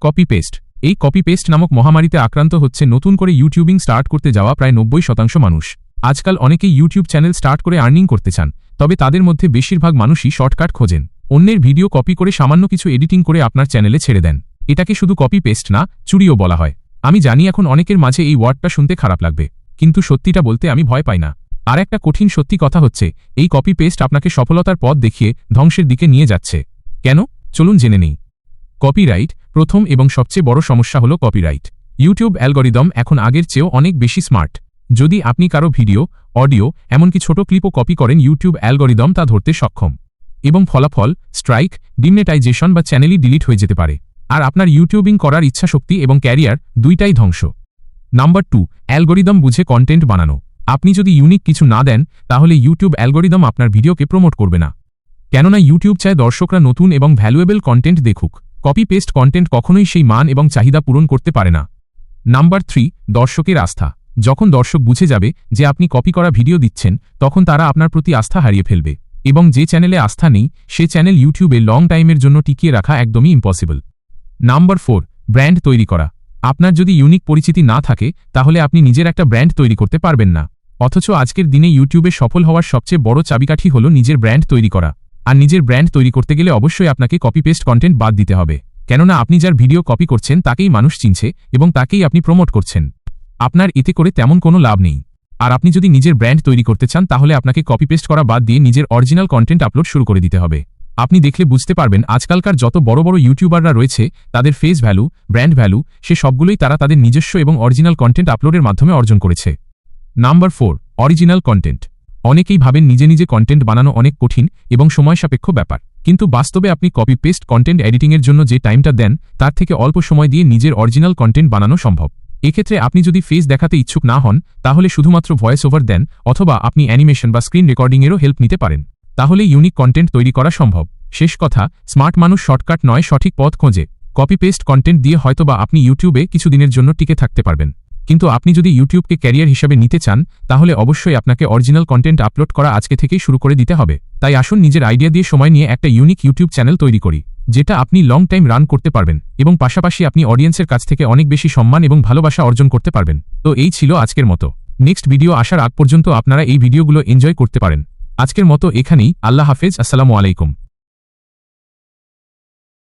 Copy paste. এই copy paste নামক মহামারীতে আক্রান্ত হচ্ছে নতুন করে ইউটিউবিং স্টার্ট করতে যাওয়া প্রায় 90% মানুষ। আজকাল অনেকেই ইউটিউব চ্যানেল স্টার্ট করে আর্নিং করতে চান, তবে তাদের মধ্যে বেশিরভাগ মানুষই শর্টকাট খোঁজেন। অন্যের ভিডিও কপি করে সামান্য কিছু এডিটিং করে আপনার চ্যানেলে ছেড়ে দেন। এটাকে শুধু কপি পেস্ট না, চুরিও বলা হয়। আমি জানি এখন অনেকের মাঝে এই ওয়ার্ডটা শুনতে খারাপ লাগবে, কিন্তু সত্যিটা বলতে আমি ভয় পাই না। আর একটা কঠিন সত্যি কথা হচ্ছে, এই কপি পেস্ট আপনাকে সফলতার পথ দেখিয়ে ধ্বংসের দিকে নিয়ে যাচ্ছে। কেন? চলুন জেনে নেই। কপিরাইট। প্রথম এবং সবচেয়ে বড় সমস্যা হল কপিরাইট। ইউটিউব অ্যালগরিদম এখন আগের চেয়েও অনেক বেশি স্মার্ট। যদি আপনি কারো ভিডিও, অডিও, এমনকি ছোট ক্লিপও কপি করেন, ইউটিউব অ্যালগরিদম তা ধরতে সক্ষম। এবং ফলাফল স্ট্রাইক, ডিমনেটাইজেশন বা চ্যানেলই ডিলিট হয়ে যেতে পারে। আর আপনার ইউটিউবিং করার ইচ্ছাশক্তি এবং ক্যারিয়ার দুইটাই ধ্বংস। নাম্বার 2, অ্যালগরিদম বুঝে কন্টেন্ট বানানো। আপনি যদি ইউনিক কিছু না দেন, তাহলে ইউটিউব অ্যালগরিদম আপনার ভিডিওকে প্রমোট করবে না। কেননা ইউটিউব চায় দর্শকরা নতুন এবং ভ্যালুয়েবল কন্টেন্ট দেখুক। কপি পেস্ট কন্টেন্ট কখনোই সেই মান এবং চাহিদা পূরণ করতে পারে না। নাম্বার 3, দর্শকের আস্থা। যখন দর্শক বুঝে যাবে যে আপনি কপি করা ভিডিও দিচ্ছেন, তখন তারা আপনার প্রতি আস্থা হারিয়ে ফেলবে। এবং যে চ্যানেলে আস্থা নেই, সে চ্যানেল ইউটিউবে লং টাইমের জন্য টিকিয়ে রাখা একদমই ইম্পসিবল। নাম্বার 4, ব্র্যান্ড তৈরি করা। আপনার যদি ইউনিক পরিচিতি না থাকে, তাহলে আপনি নিজের একটা ব্র্যান্ড তৈরি করতে পারবেন না। অথচ আজকের দিনে ইউটিউবে সফল হওয়ার সবচেয়ে বড় চাবিকাঠি হল নিজের ব্র্যান্ড তৈরি করা। আর নিজের ব্র্যান্ড তৈরি করতে গেলে অবশ্যই আপনাকে কপি পেস্ট কন্টেন্ট বাদ দিতে হবে। কেননা আপনি যার ভিডিও কপি করছেন তাকেই মানুষ চিনছে এবং তাকেই আপনি প্রমোট করছেন। আপনার এতে করে তেমন কোনো লাভ নেই। আর আপনি যদি নিজের ব্র্যান্ড তৈরি করতে চান, তাহলে আপনাকে কপি পেস্ট করা বাদ দিয়ে নিজের অরিজিনাল কন্টেন্ট আপলোড শুরু করে দিতে হবে। আপনি দেখলে বুঝতে পারবেন, আজকালকার যত বড় বড় ইউটিউবাররা রয়েছে, তাদের ফেস ভ্যালু, ব্র্যান্ড ভ্যালু, সে সবগুলোই তারা তাদের নিজস্ব এবং অরিজিনাল কন্টেন্ট আপলোডের মাধ্যমে অর্জন করেছে। Number 4, original content. অনেকেই ভাবেন নিজে নিজে কন্টেন্ট বানানো অনেক কঠিন এবং সময়সাপেক্ষ ব্যাপার, কিন্তু বাস্তবে আপনি কপি পেস্ট কন্টেন্ট এডিটিংয়ের জন্য যে টাইমটা দেন, তার থেকে অল্প সময় দিয়ে নিজের অরিজিনাল কন্টেন্ট বানানো সম্ভব। এক্ষেত্রে আপনি যদি ফেস দেখাতে ইচ্ছুক না হন, তাহলে শুধুমাত্র ভয়েস ওভার দেন, অথবা আপনি অ্যানিমেশন বা স্ক্রিন রেকর্ডিংয়েরও হেল্প নিতে পারেন। তাহলে ইউনিক কন্টেন্ট তৈরি করা সম্ভব। শেষ কথা, স্মার্ট মানুষ শর্টকাট নয়, সঠিক পথ খোঁজে। কপি পেস্ট কন্টেন্ট দিয়ে হয়তোবা আপনি ইউটিউবে কিছুদিনের জন্য টিকে থাকতে পারবেন, কিন্তু আপনি যদি ইউটিউবকে ক্যারিয়ার হিসাবে নিতে চান, তাহলে অবশ্যই আপনাকে অরিজিনাল কন্টেন্ট আপলোড করা আজকে থেকেই শুরু করে দিতে হবে। তাই আসুন নিজের আইডিয়া দিয়ে সময় নিয়ে একটা ইউনিক ইউটিউব চ্যানেল তৈরি করি, যেটা আপনি লং টাইম রান করতে পারবেন এবং পাশাপাশি আপনি অডিয়েন্সের কাছ থেকে অনেক বেশি সম্মান এবং ভালোবাসা অর্জন করতে পারবেন। তো এই ছিল আজকের মতো। নেক্সট ভিডিও আসার আগ পর্যন্ত আপনারা এই ভিডিওগুলো এনজয় করতে পারেন। আজকের মতো এখানেই। আল্লাহ হাফেজ। আসসালামু আলাইকুম।